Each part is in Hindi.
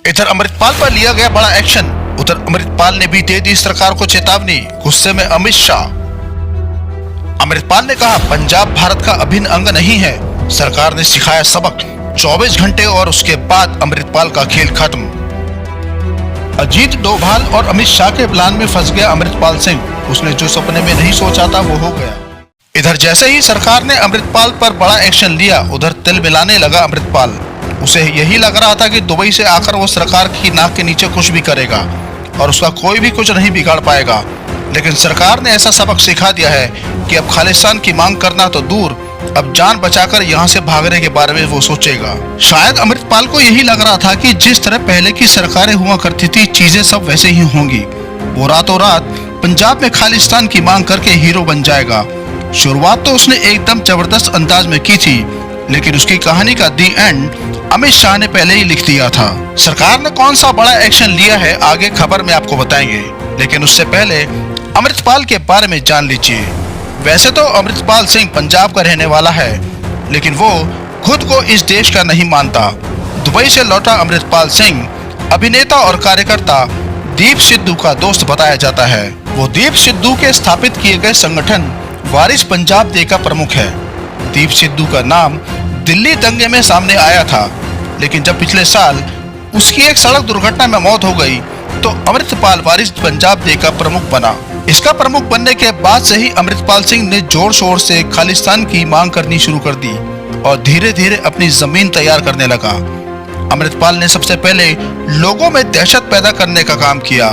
इधर अमृतपाल पर लिया गया बड़ा एक्शन। उधर अमृतपाल ने भी दे दी सरकार को चेतावनी। गुस्से में अमित शाह। अमृतपाल ने कहा, पंजाब भारत का अभिन्न अंग नहीं है, सरकार ने सिखाया सबक। 24 घंटे और उसके बाद अमृतपाल का खेल खत्म। अजीत डोभाल और अमित शाह के प्लान में फंस गया अमृतपाल सिंह। उसने जो सपने में नहीं सोचा था वो हो गया। इधर जैसे ही सरकार ने अमृतपाल पर बड़ा एक्शन लिया, उधर तिल मिलाने लगा अमृतपाल। उसे यही लग रहा था कि दुबई से आकर वो सरकार की नाक के नीचे कुछ भी करेगा और उसका कोई भी कुछ नहीं बिगाड़ पाएगा। लेकिन सरकार ने ऐसा सबक सिखा दिया है कि अब खालिस्तान की मांग करना तो दूर, अब जान बचाकर यहाँ से भागने के बारे में वो सोचेगा। शायद अमृतपाल को यही लग रहा था कि जिस तरह पहले की सरकारें हुआ करती थी, चीजें सब वैसे ही होंगी। वो रातों रात पंजाब में खालिस्तान की मांग करके हीरो बन जाएगा। शुरुआत तो उसने एकदम जबरदस्त अंदाज में की थी, लेकिन उसकी कहानी का दी एंड अमित शाह ने पहले ही लिख दिया था। सरकार ने कौन सा बड़ा एक्शन लिया है आगे खबर में आपको बताएंगे, लेकिन उससे पहले अमृतपाल के बारे में जान लीजिए। वैसे तो अमृतपाल सिंह पंजाब का रहने वाला है, लेकिन वो खुद को इस देश का नहीं मानता। दुबई से लौटा अमृतपाल सिंह अभिनेता और कार्यकर्ता दीप सिद्धू का दोस्त बताया जाता है। वो दीप सिद्धू के स्थापित किए गए संगठन वारिस पंजाब डे का प्रमुख है। दीप सिद्धू का नाम दिल्ली दंगे में सामने आया था, लेकिन जब पिछले साल उसकी एक सड़क दुर्घटना में मौत हो गई तो अमृतपाल वारिस पंजाब डे का प्रमुख बना। इसका प्रमुख बनने के बाद से ही अमृतपाल सिंह ने जोर शोर से खालिस्तान की मांग करनी शुरू कर दी और धीरे धीरे अपनी जमीन तैयार करने लगा। अमृतपाल ने सबसे पहले लोगों में दहशत पैदा करने का काम किया।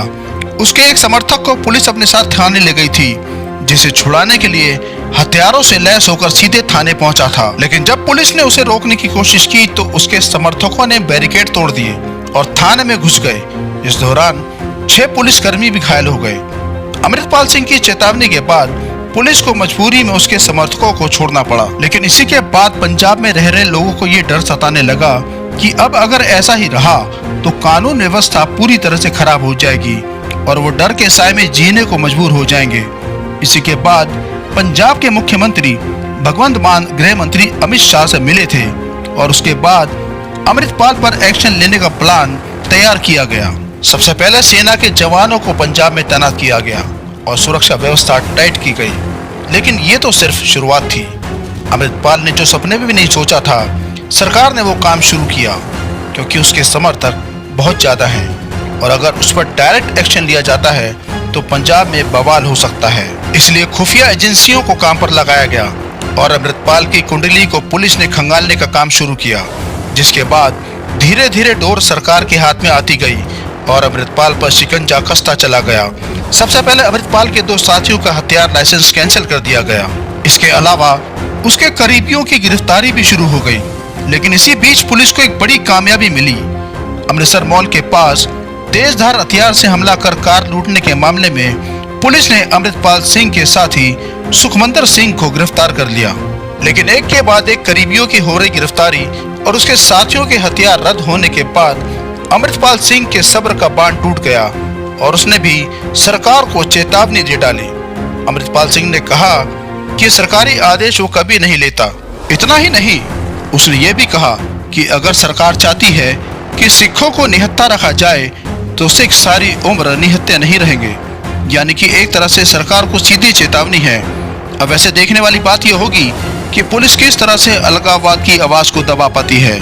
उसके एक समर्थक को पुलिस अपने साथ थाने ले गई थी, जिसे छुड़ाने के लिए हथियारों से लैस होकर सीधे थाने पहुंचा था। लेकिन जब पुलिस ने उसे रोकने की कोशिश की तो उसके समर्थकों ने बैरिकेड तोड़ दिए और थाने में घुस गए। इस दौरान 6 पुलिसकर्मी भी घायल हो गए। अमृतपाल सिंह की चेतावनी के बाद पुलिस को मजबूरी में उसके समर्थकों को छोड़ना पड़ा। लेकिन इसी के बाद पंजाब में रह रहे लोगों को ये डर सताने लगा कि अब अगर ऐसा ही रहा तो कानून व्यवस्था पूरी तरह से खराब हो जाएगी और वो डर के साए में जीने को मजबूर हो जाएंगे। इसी के बाद पंजाब के मुख्यमंत्री भगवंत मान गृह मंत्री अमित शाह से मिले थे और उसके बाद अमृतपाल पर एक्शन लेने का प्लान तैयार किया गया। सबसे पहले सेना के जवानों को पंजाब में तैनात किया गया और सुरक्षा व्यवस्था टाइट की गई। लेकिन ये तो सिर्फ शुरुआत थी। अमृतपाल ने जो सपने में भी नहीं सोचा था, सरकार ने वो काम शुरू किया, क्योंकि उसके समर्थक बहुत ज्यादा हैं और अगर उस पर डायरेक्ट एक्शन लिया जाता है तो पंजाब में बवाल हो सकता है। इसलिए खुफिया एजेंसियों को काम पर लगाया गया और अमृतपाल की कुंडली को पुलिस ने खंगालने का काम शुरू किया, जिसके बाद धीरे धीरे डोर सरकार के हाथ में आती गई और अमृतपाल पर शिकंजा कसता चला गया। सबसे पहले अमृतपाल के 2 साथियों का हथियार लाइसेंस कैंसिल कर दिया गया। इसके अलावा उसके करीबियों की गिरफ्तारी भी शुरू हो गई। लेकिन इसी बीच पुलिस को एक बड़ी कामयाबी मिली। अमृतसर मॉल के पास तेजधार हथियार से हमला कर कार लूटने के मामले में पुलिस ने अमृतपाल सिंह के साथी सुखमंदर सिंह को गिरफ्तार कर लिया। लेकिन एक के बाद एक करीबियों की हो रही गिरफ्तारी और उसके साथियों के हथियार रद्द होने के बाद अमृतपाल सिंह के सब्र का बांध टूट गया और उसने भी सरकार को चेतावनी दे डाली। अमृतपाल सिंह ने कहा कि सरकारी आदेश वो कभी नहीं लेता। इतना ही नहीं, उसने ये भी कहा कि अगर सरकार चाहती है कि सिखों को निहत्था रखा जाए तो सिख सारी उम्र निहत्थे नहीं रहेंगे। यानी कि एक तरह से सरकार को सीधी चेतावनी है। अब वैसे देखने वाली बात यह होगी कि पुलिस किस तरह से अलगाववाद की आवाज को दबा पाती है।